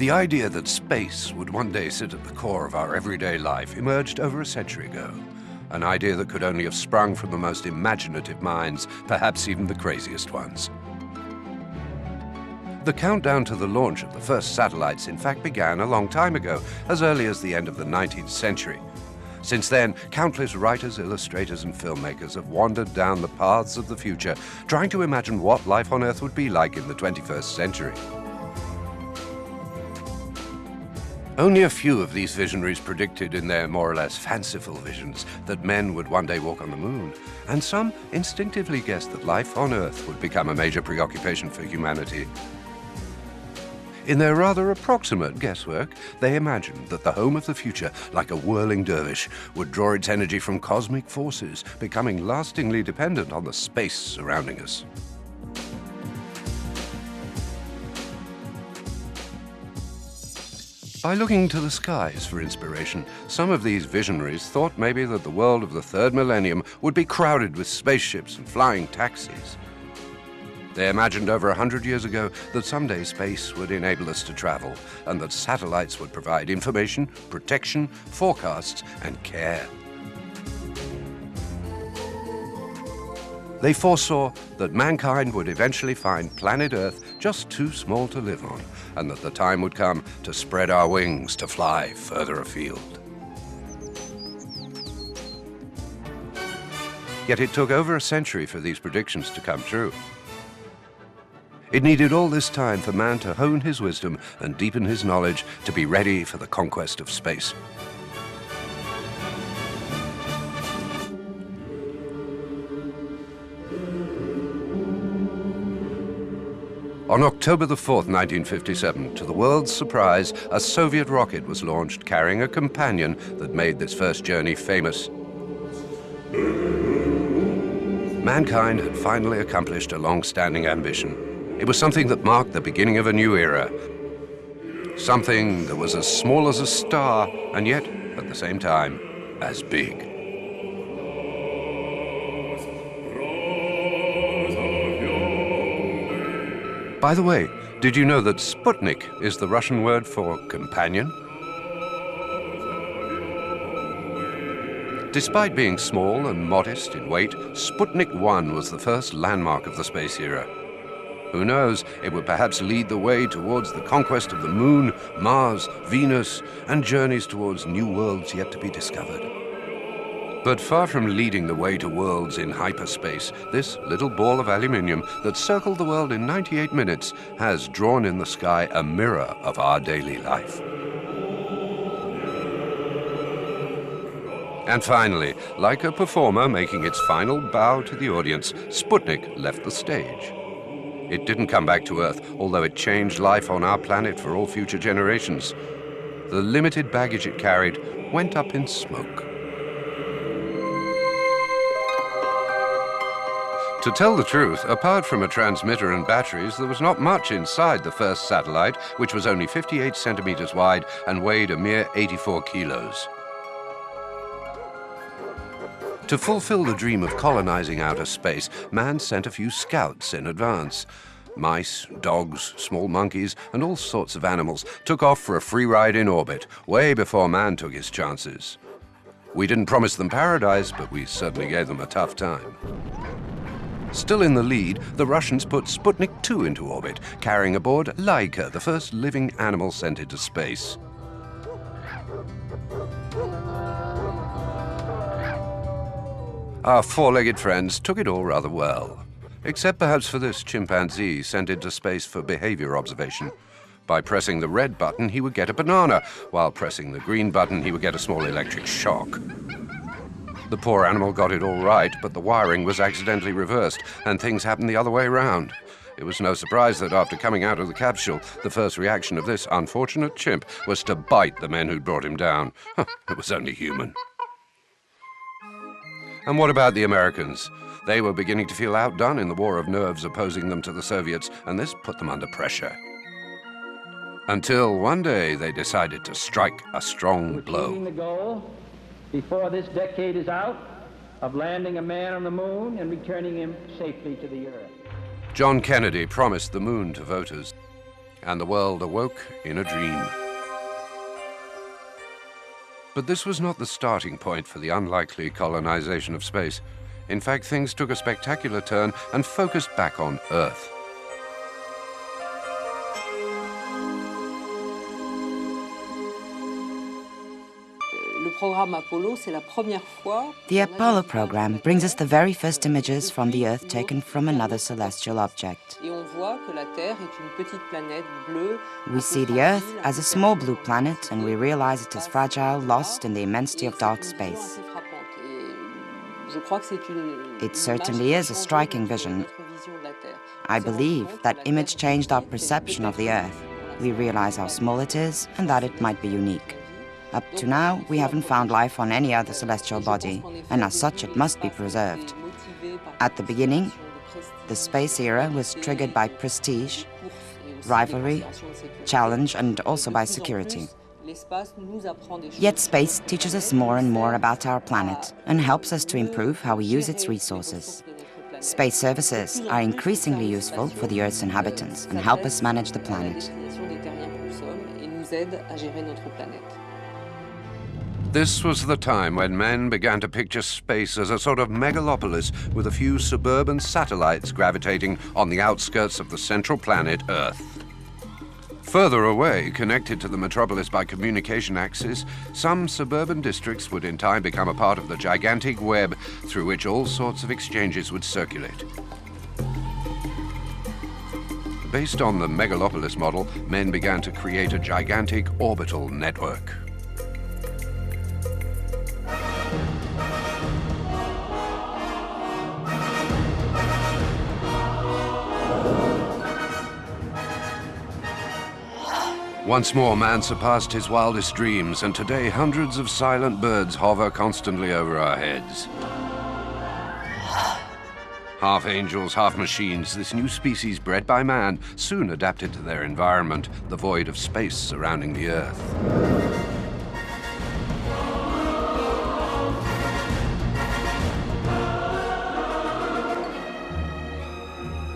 The idea that space would one day sit at the core of our everyday life emerged over a century ago. An idea that could only have sprung from the most imaginative minds, perhaps even the craziest ones. The countdown to the launch of the first satellites in fact began a long time ago, as early as the end of the 19th century. Since then, countless writers, illustrators, and filmmakers have wandered down the paths of the future, trying to imagine what life on Earth would be like in the 21st century. Only a few of these visionaries predicted in their more or less fanciful visions that men would one day walk on the moon, and some instinctively guessed that life on Earth would become a major preoccupation for humanity. In their rather approximate guesswork, they imagined that the home of the future, like a whirling dervish, would draw its energy from cosmic forces, becoming lastingly dependent on the space surrounding us. By looking to the skies for inspiration, some of these visionaries thought maybe that the world of the third millennium would be crowded with spaceships and flying taxis. They imagined over 100 years ago that someday space would enable us to travel, and that satellites would provide information, protection, forecasts, and care. They foresaw that mankind would eventually find planet Earth just too small to live on, and that the time would come to spread our wings to fly further afield. Yet it took over a century for these predictions to come true. It needed all this time for man to hone his wisdom and deepen his knowledge to be ready for the conquest of space. On October the 4th, 1957, to the world's surprise, a Soviet rocket was launched carrying a companion that made this first journey famous. Mankind had finally accomplished a long-standing ambition. It was something that marked the beginning of a new era. Something that was as small as a star, and yet, at the same time, as big. By the way, did you know that Sputnik is the Russian word for companion? Despite being small and modest in weight, Sputnik 1 was the first landmark of the space era. Who knows, it would perhaps lead the way towards the conquest of the Moon, Mars, Venus, and journeys towards new worlds yet to be discovered. But far from leading the way to worlds in hyperspace, this little ball of aluminium that circled the world in 98 minutes has drawn in the sky a mirror of our daily life. And finally, like a performer making its final bow to the audience, Sputnik left the stage. It didn't come back to Earth, although it changed life on our planet for all future generations. The limited baggage it carried went up in smoke. To tell the truth, apart from a transmitter and batteries, there was not much inside the first satellite, which was only 58 centimeters wide and weighed a mere 84 kilos. To fulfill the dream of colonizing outer space, man sent a few scouts in advance. Mice, dogs, small monkeys, and all sorts of animals took off for a free ride in orbit, way before man took his chances. We didn't promise them paradise, but we certainly gave them a tough time. Still in the lead, the Russians put Sputnik 2 into orbit, carrying aboard Laika, the first living animal sent into space. Our four-legged friends took it all rather well, except perhaps for this chimpanzee sent into space for behavior observation. By pressing the red button, he would get a banana, while pressing the green button, he would get a small electric shock. The poor animal got it all right, but the wiring was accidentally reversed, and things happened the other way around. It was no surprise that after coming out of the capsule, the first reaction of this unfortunate chimp was to bite the men who'd brought him down. It was only human. And what about the Americans? They were beginning to feel outdone in the war of nerves opposing them to the Soviets, and this put them under pressure. Until one day they decided to strike a strong blow. Achieving the goal, before this decade is out, of landing a man on the moon and returning him safely to the Earth. John Kennedy promised the moon to voters. and the world awoke in a dream. But this was not the starting point for the unlikely colonization of space. In fact, things took a spectacular turn and focused back on Earth. The Apollo program brings us the very first images from the Earth taken from another celestial object. We see the Earth as a small blue planet, and we realize it is fragile, lost in the immensity of dark space. It certainly is a striking vision. I believe that image changed our perception of the Earth. We realize how small it is and that it might be unique. Up to now, we haven't found life on any other celestial body, and as such it must be preserved. At the beginning, the space era was triggered by prestige, rivalry, challenge, and also by security. Yet space teaches us more and more about our planet and helps us to improve how we use its resources. Space services are increasingly useful for the Earth's inhabitants and help us manage the planet. This was the time when men began to picture space as a sort of megalopolis with a few suburban satellites gravitating on the outskirts of the central planet Earth. Further away, connected to the metropolis by communication axes, some suburban districts would in time become a part of the gigantic web through which all sorts of exchanges would circulate. Based on the megalopolis model, men began to create a gigantic orbital network. Once more, man surpassed his wildest dreams, and today hundreds of silent birds hover constantly over our heads. Half angels, half machines, this new species bred by man soon adapted to their environment, the void of space surrounding the Earth.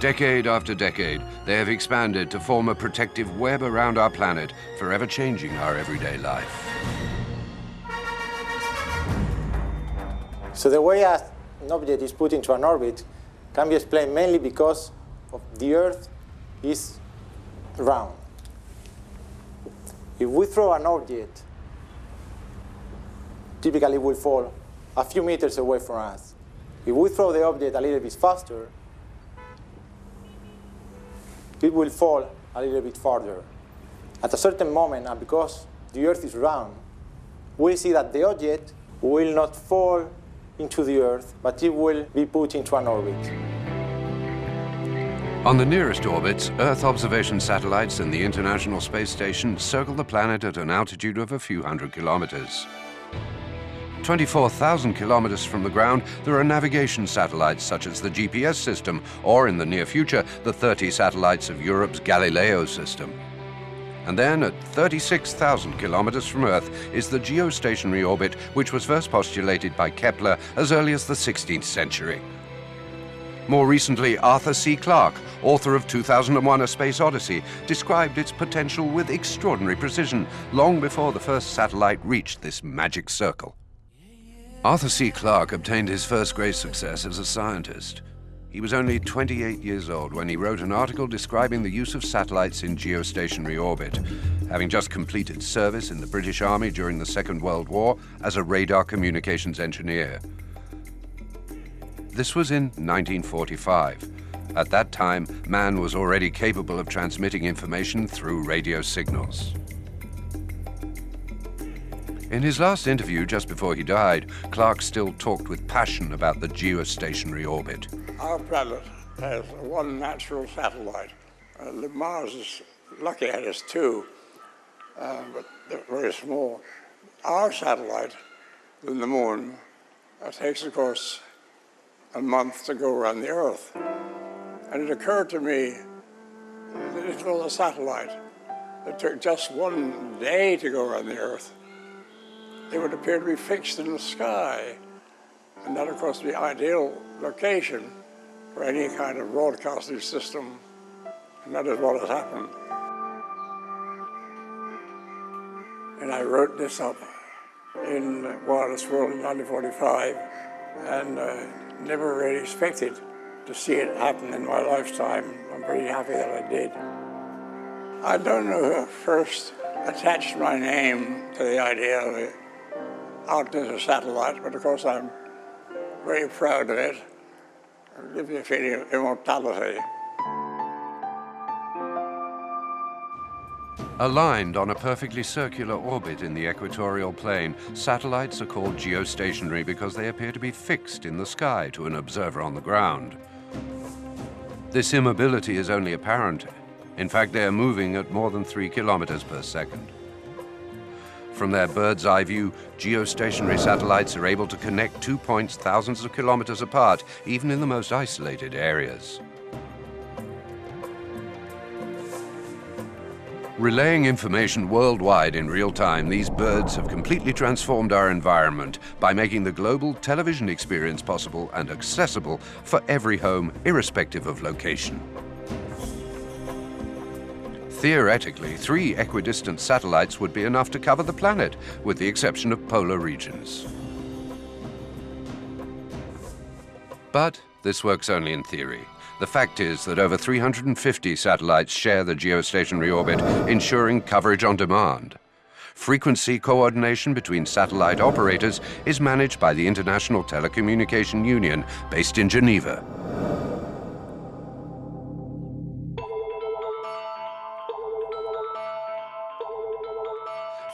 Decade after decade, they have expanded to form a protective web around our planet, forever changing our everyday life. So the way an object is put into an orbit can be explained mainly because of the Earth is round. If we throw an object, typically it will fall a few meters away from us. If we throw the object a little bit faster, it will fall a little bit farther. At a certain moment, and because the Earth is round, we see that the object will not fall into the Earth, but it will be put into an orbit. On the nearest orbits, Earth observation satellites and the International Space Station circle the planet at an altitude of a few hundred kilometers. 24,000 kilometers from the ground, there are navigation satellites such as the GPS system, or in the near future, the 30 satellites of Europe's Galileo system. And then at 36,000 kilometers from Earth is the geostationary orbit, which was first postulated by Kepler as early as the 16th century. More recently, Arthur C. Clarke, author of 2001: A Space Odyssey, described its potential with extraordinary precision, long before the first satellite reached this magic circle. Arthur C. Clarke obtained his first great success as a scientist. He was only 28 years old when he wrote an article describing the use of satellites in geostationary orbit, having just completed service in the British Army during the Second World War as a radar communications engineer. This was in 1945. At that time, man was already capable of transmitting information through radio signals. In his last interview, just before he died, Clarke still talked with passion about the geostationary orbit. Our planet has one natural satellite. Mars is lucky it has two, but they're very small. Our satellite, the moon, takes, of course, a month to go around the Earth. And it occurred to me that if it was a satellite that took just one day to go around the Earth, it would appear to be fixed in the sky. And that, of course, would be the ideal location for any kind of broadcasting system. And that is what has happened. I wrote this up in Wireless World in 1945 and never really expected to see it happen in my lifetime. I'm very happy that I did. I don't know who first attached my name to the idea of it out as a satellite, but of course I'm very proud of it. It gives me a feeling of immortality. Aligned on a perfectly circular orbit in the equatorial plane, satellites are called geostationary because they appear to be fixed in the sky to an observer on the ground. This immobility is only apparent. In fact, they are moving at more than 3 kilometers per second. From their bird's eye view, geostationary satellites are able to connect 2 points thousands of kilometers apart, even in the most isolated areas. Relaying information worldwide in real time, these birds have completely transformed our environment by making the global television experience possible and accessible for every home, irrespective of location. Theoretically, 3 equidistant satellites would be enough to cover the planet, with the exception of polar regions. But this works only in theory. The fact is that over 350 satellites share the geostationary orbit, ensuring coverage on demand. Frequency coordination between satellite operators is managed by the International Telecommunication Union, based in Geneva.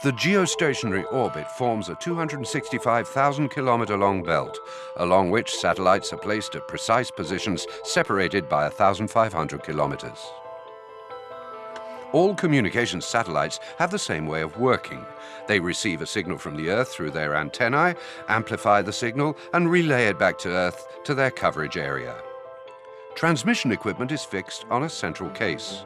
The geostationary orbit forms a 265,000-kilometer-long belt, along which satellites are placed at precise positions separated by 1,500 kilometers. All communications satellites have the same way of working. They receive a signal from the Earth through their antennae, amplify the signal, and relay it back to Earth to their coverage area. Transmission equipment is fixed on a central case.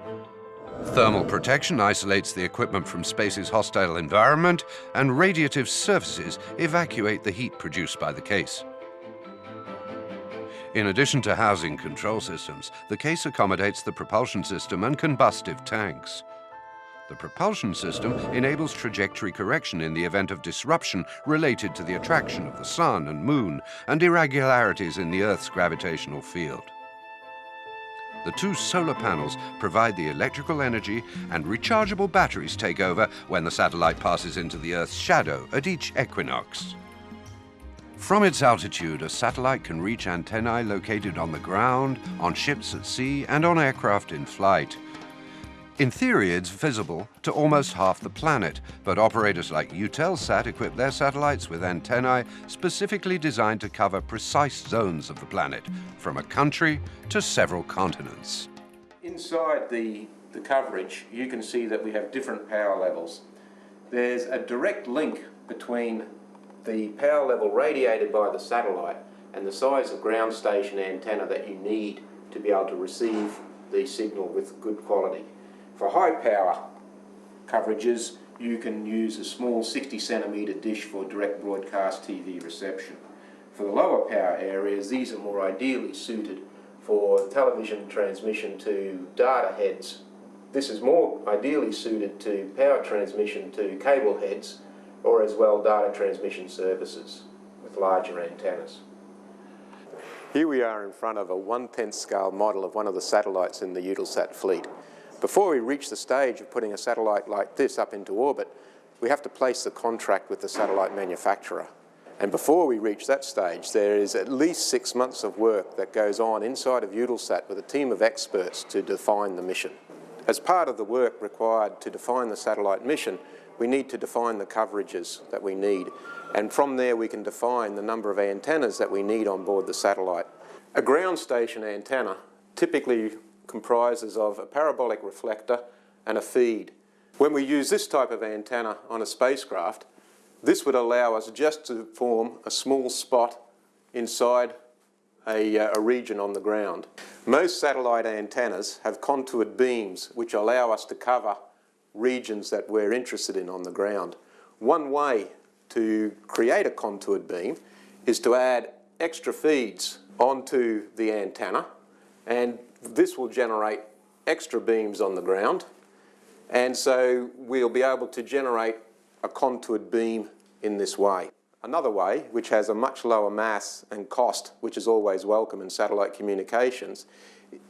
Thermal protection isolates the equipment from space's hostile environment, and radiative surfaces evacuate the heat produced by the case. In addition to housing control systems, the case accommodates the propulsion system and combustive tanks. The propulsion system enables trajectory correction in the event of disruption related to the attraction of the Sun and Moon and irregularities in the Earth's gravitational field. The 2 solar panels provide the electrical energy, and rechargeable batteries take over when the satellite passes into the Earth's shadow at each equinox. From its altitude, a satellite can reach antennae located on the ground, on ships at sea, and on aircraft in flight. In theory, it's visible to almost half the planet, but operators like Eutelsat equip their satellites with antennae specifically designed to cover precise zones of the planet, from a country to several continents. Inside the coverage, you can see that we have different power levels. There's a direct link between the power level radiated by the satellite and the size of ground station antenna that you need to be able to receive the signal with good quality. For high power coverages, you can use a small 60-centimetre dish for direct broadcast TV reception. For the lower power areas, these are more ideally suited for television transmission to data heads. This is more ideally suited to power transmission to cable heads, or as well data transmission services with larger antennas. Here we are in front of a 1/10 scale model of one of the satellites in the Eutelsat fleet. Before we reach the stage of putting a satellite like this up into orbit, we have to place the contract with the satellite manufacturer. And before we reach that stage, there is at least 6 months of work that goes on inside of Eutelsat with a team of experts to define the mission. As part of the work required to define the satellite mission, we need to define the coverages that we need. And from there, we can define the number of antennas that we need on board the satellite. A ground station antenna typically comprises of a parabolic reflector and a feed. When we use this type of antenna on a spacecraft, this would allow us just to form a small spot inside a region on the ground. Most satellite antennas have contoured beams which allow us to cover regions that we're interested in on the ground. One way to create a contoured beam is to add extra feeds onto the antenna, and this will generate extra beams on the ground, and so we'll be able to generate a contoured beam in this way. Another way, which has a much lower mass and cost, which is always welcome in satellite communications,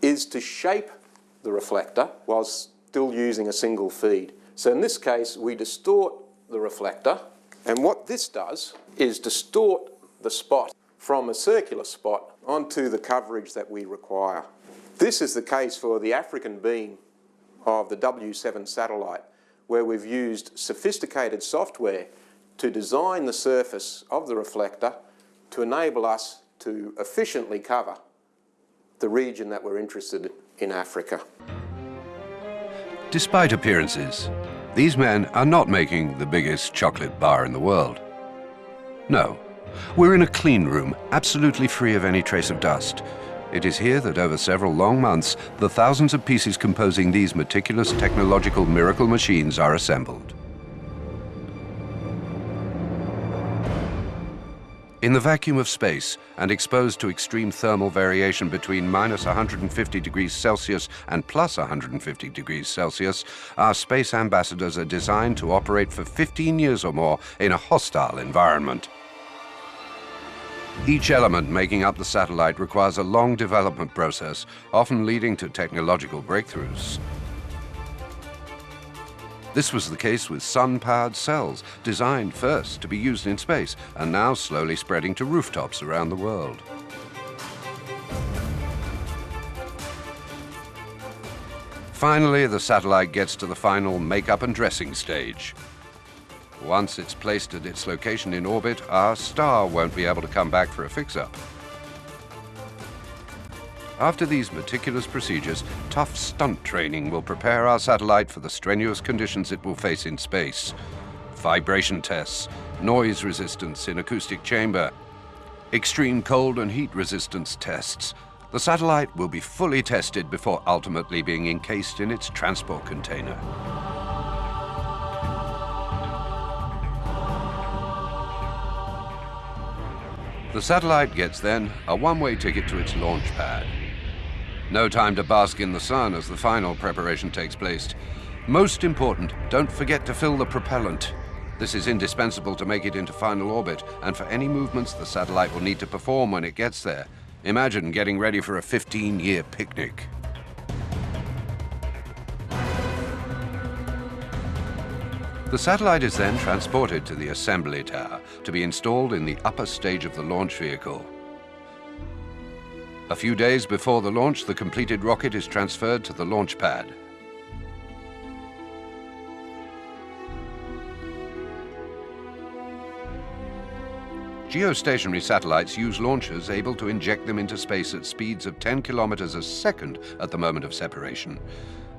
is to shape the reflector whilst still using a single feed. So in this case, we distort the reflector, and what this does is distort the spot from a circular spot onto the coverage that we require. This is the case for the African beam of the W7 satellite, where we've used sophisticated software to design the surface of the reflector to enable us to efficiently cover the region that we're interested in Africa. Despite appearances, these men are not making the biggest chocolate bar in the world. No, we're in a clean room, absolutely free of any trace of dust. It is here that over several long months, the thousands of pieces composing these meticulous technological miracle machines are assembled. In the vacuum of space and exposed to extreme thermal variation between -150 degrees Celsius and +150 degrees Celsius, our space ambassadors are designed to operate for 15 years or more in a hostile environment. Each element making up the satellite requires a long development process, often leading to technological breakthroughs. This was the case with sun-powered cells, designed first to be used in space and now slowly spreading to rooftops around the world. Finally, the satellite gets to the final makeup and dressing stage. Once it's placed at its location in orbit, our star won't be able to come back for a fix-up. After these meticulous procedures, tough stunt training will prepare our satellite for the strenuous conditions it will face in space. Vibration tests, noise resistance in acoustic chamber, extreme cold and heat resistance tests. The satellite will be fully tested before ultimately being encased in its transport container. The satellite gets then a one-way ticket to its launch pad. No time to bask in the sun as the final preparation takes place. Most important, don't forget to fill the propellant. This is indispensable to make it into final orbit and for any movements the satellite will need to perform when it gets there. Imagine getting ready for a 15-year picnic. The satellite is then transported to the assembly tower to be installed in the upper stage of the launch vehicle. A few days before the launch, the completed rocket is transferred to the launch pad. Geostationary satellites use launchers able to inject them into space at speeds of 10 kilometers a second at the moment of separation.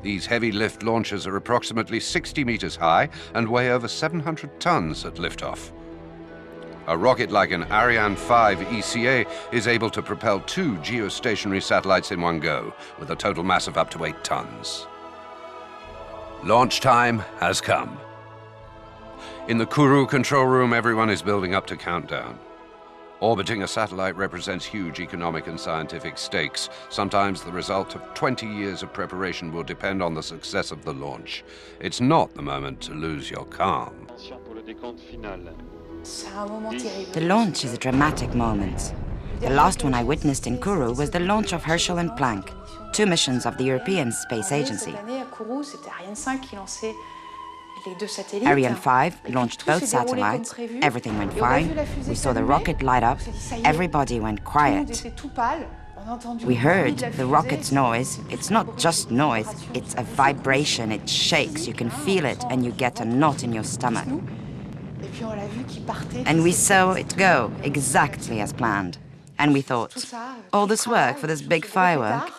These heavy lift launchers are approximately 60 meters high and weigh over 700 tons at liftoff. A rocket like an Ariane 5 ECA is able to propel 2 geostationary satellites in one go, with a total mass of up to 8 tons. Launch time has come. In the Kourou control room, everyone is building up to countdown. Orbiting a satellite represents huge economic and scientific stakes. Sometimes the result of 20 years of preparation will depend on the success of the launch. It's not the moment to lose your calm. The launch is a dramatic moment. The last one I witnessed in Kourou was the launch of Herschel and Planck, 2 missions of the European Space Agency. Ariane 5 launched both satellites. Everything went fine. We saw the rocket light up. Everybody went quiet. We heard the rocket's noise. It's not just noise, it's a vibration. It shakes, you can feel it, and you get a knot in your stomach. And we saw it go exactly as planned. And we thought, all this work for this big firework?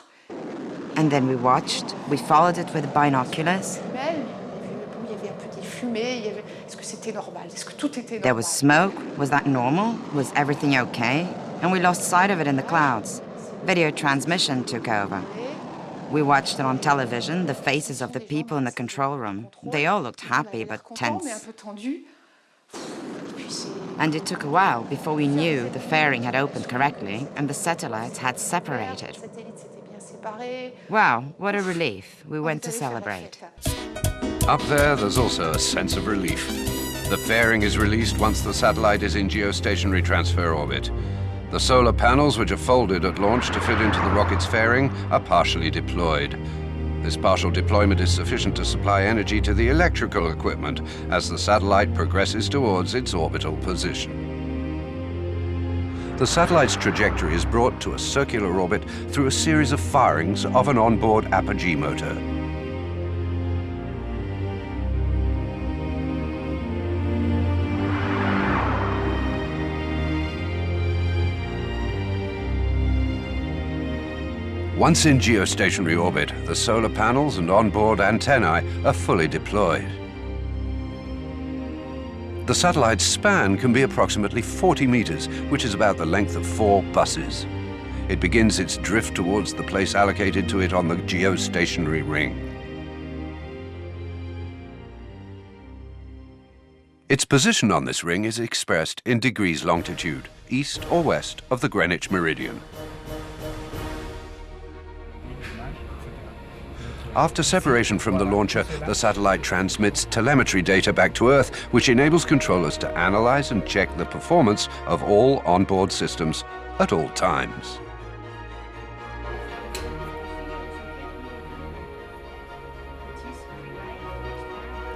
And then we watched, we followed it with binoculars. There was smoke. Was that normal? Was everything okay? And we lost sight of it in the clouds. Video transmission took over. We watched it on television, the faces of the people in the control room. They all looked happy but tense. And it took a while before we knew the fairing had opened correctly and the satellites had separated. Wow, what a relief. We went to celebrate. Up there, there's also a sense of relief. The fairing is released once the satellite is in geostationary transfer orbit. The solar panels, which are folded at launch to fit into the rocket's fairing, are partially deployed. This partial deployment is sufficient to supply energy to the electrical equipment as the satellite progresses towards its orbital position. The satellite's trajectory is brought to a circular orbit through a series of firings of an onboard apogee motor. Once in geostationary orbit, the solar panels and onboard antennae are fully deployed. The satellite's span can be approximately 40 meters, which is about the length of 4 buses. It begins its drift towards the place allocated to it on the geostationary ring. Its position on this ring is expressed in degrees longitude, east or west of the Greenwich meridian. After separation from the launcher, the satellite transmits telemetry data back to Earth, which enables controllers to analyze and check the performance of all onboard systems at all times.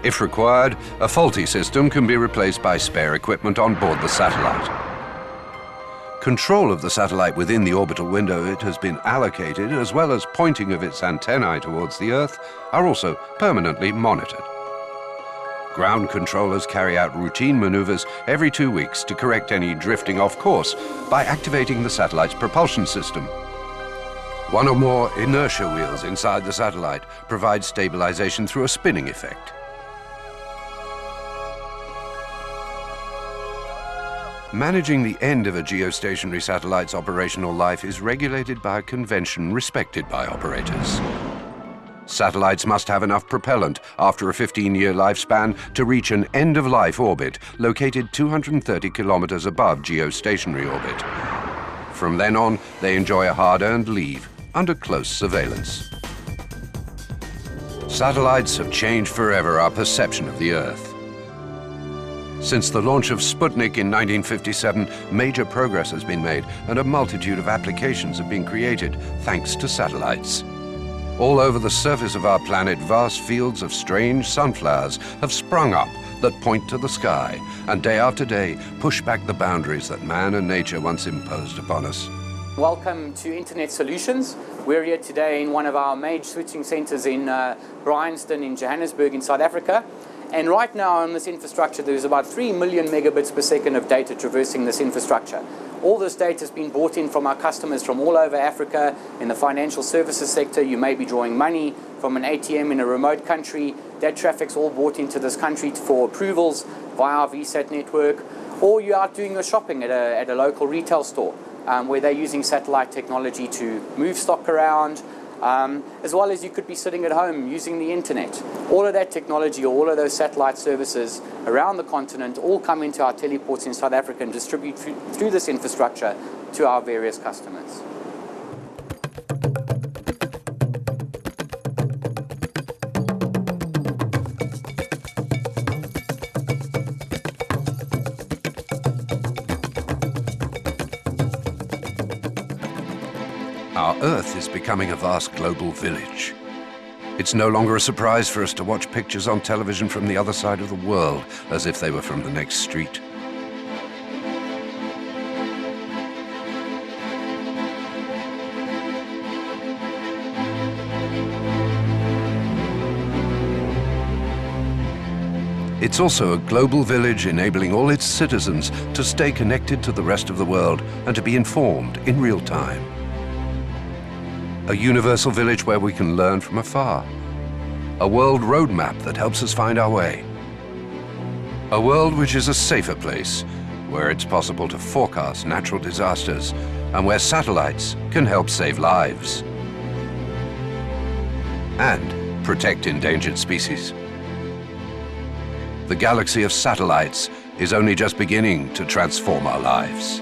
If required, a faulty system can be replaced by spare equipment on board the satellite. Control of the satellite within the orbital window it has been allocated, as well as pointing of its antennae towards the Earth, are also permanently monitored. Ground controllers carry out routine maneuvers every 2 weeks to correct any drifting off course by activating the satellite's propulsion system. One or more inertia wheels inside the satellite provide stabilization through a spinning effect. Managing the end of a geostationary satellite's operational life is regulated by a convention respected by operators. Satellites must have enough propellant after a 15-year lifespan to reach an end-of-life orbit located 230 kilometers above geostationary orbit. From then on, they enjoy a hard-earned leave under close surveillance. Satellites have changed forever our perception of the Earth. Since the launch of Sputnik in 1957, major progress has been made and a multitude of applications have been created thanks to satellites. All over the surface of our planet, vast fields of strange sunflowers have sprung up that point to the sky and day after day push back the boundaries that man and nature once imposed upon us. Welcome to Internet Solutions. We're here today in one of our major switching centers in Bryanston in Johannesburg in South Africa. And right now on this infrastructure, there's about 3 million megabits per second of data traversing this infrastructure. All this data has been brought in from our customers from all over Africa. In the financial services sector, you may be drawing money from an ATM in a remote country. That traffic's all brought into this country for approvals via our VSAT network. Or you're out doing your shopping at a local retail store where they're using satellite technology to move stock around. As well as you could be sitting at home using the internet. All of that technology, all of those satellite services around the continent all come into our teleports in South Africa and distribute through this infrastructure to our various customers. Our Earth is becoming a vast global village. It's no longer a surprise for us to watch pictures on television from the other side of the world as if they were from the next street. It's also a global village enabling all its citizens to stay connected to the rest of the world and to be informed in real time. A universal village where we can learn from afar. A world roadmap that helps us find our way. A world which is a safer place, where it's possible to forecast natural disasters and where satellites can help save lives. And protect endangered species. The galaxy of satellites is only just beginning to transform our lives.